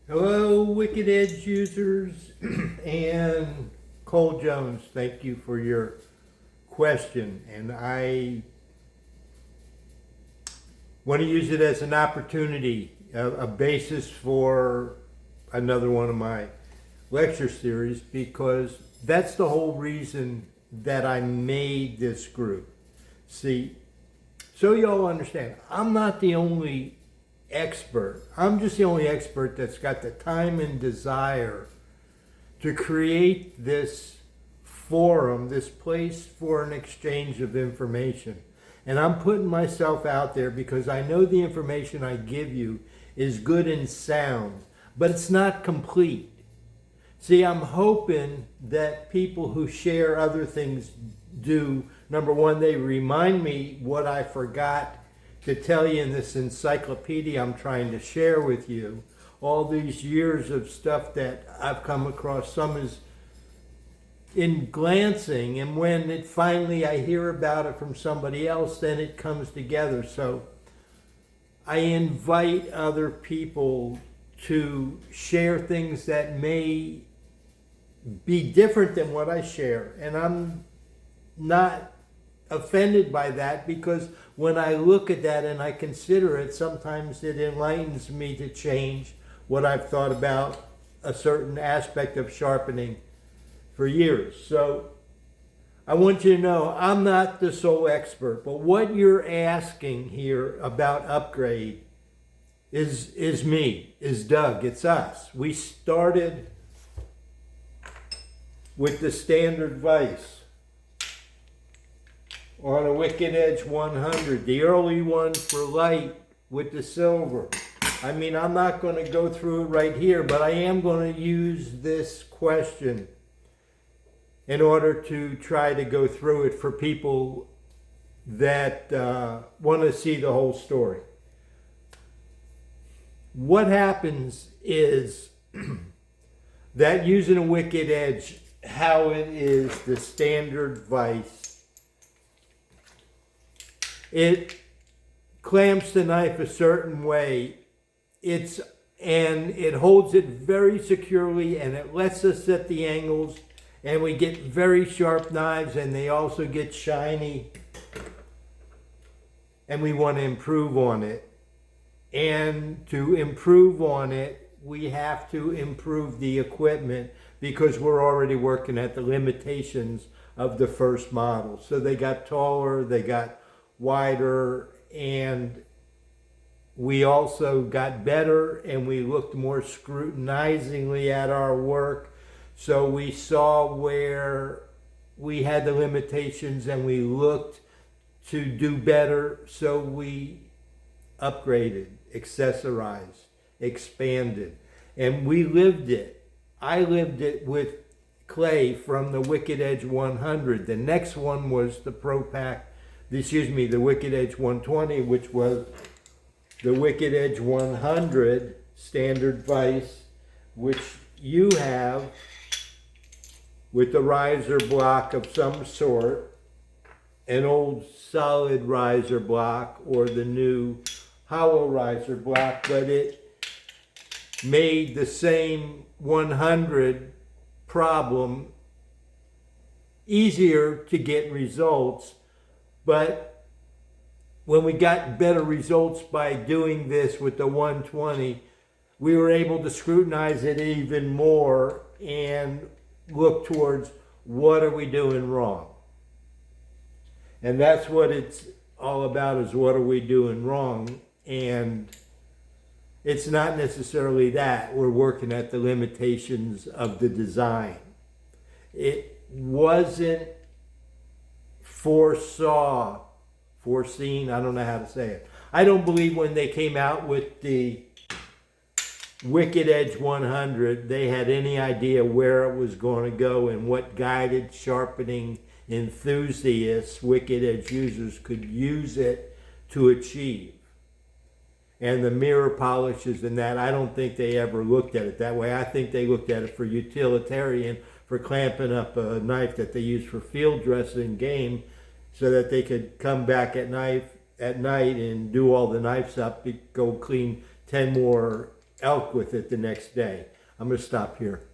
Hello, Wicked Edge users, and Cole Jones. Thank you for your question, and I want to use it as an opportunity, a basis for another one of my lecture series, because that's the whole reason that I made this group. See, so y'all understand, I'm not the only expert. I'm just the only expert that's got the time and desire to create this forum, this place for an exchange of information. And I'm putting myself out there because I know the information I give you is good and sound, but it's not complete. See, I'm hoping that people who share other things do, number one, they remind me what I forgot to tell you in this encyclopedia I'm trying to share with you. All these years of stuff that I've come across, some is in glancing, and when it finally I hear about it from somebody else, then it comes together. So I invite other people to share things that may be different than what I share. And I'm not offended by that, because when I look at that and I consider it, sometimes it enlightens me to change what I've thought about a certain aspect of sharpening for years. So I want you to know I'm not the sole expert, but what you're asking here about upgrade is me, is Doug, it's us. We started with the standard vise on a Wicked Edge 100, the early one for light with the silver. I mean, I'm not going to go through it right here, but I am going to use this question in order to try to go through it for people that want to see the whole story. What happens is that using a Wicked Edge, how it is the standard vise, it clamps the knife a certain way. And it holds it very securely, and it lets us set the angles, and we get very sharp knives, and they also get shiny, and we want to improve on it. And to improve on it, we have to improve the equipment, because we're already working at the limitations of the first model. So they got taller, they got wider, and we also got better, and we looked more scrutinizingly at our work. So we saw where we had the limitations, and we looked to do better. So we upgraded, accessorized, expanded, and we lived it. I lived it with clay from the Wicked Edge 100. The next one was the the Wicked Edge 120, which was the Wicked Edge 100 standard vise, which you have with the riser block of some sort, an old solid riser block or the new hollow riser block, but it made the same 100 problem easier to get results. But when we got better results by doing this with the 120, we were able to scrutinize it even more and look towards what are we doing wrong. And that's what it's all about, is what are we doing wrong. And it's not necessarily that. We're working at the limitations of the design. It wasn't foreseen, I don't know how to say it. I don't believe when they came out with the Wicked Edge 100, they had any idea where it was going to go and what guided sharpening enthusiasts, Wicked Edge users, could use it to achieve. And the mirror polishes and that, I don't think they ever looked at it that way. I think they looked at it for utilitarian, for clamping up a knife that they use for field dressing game, so that they could come back at night and do all the knives up, go clean 10 more elk with it the next day. I'm going to stop here.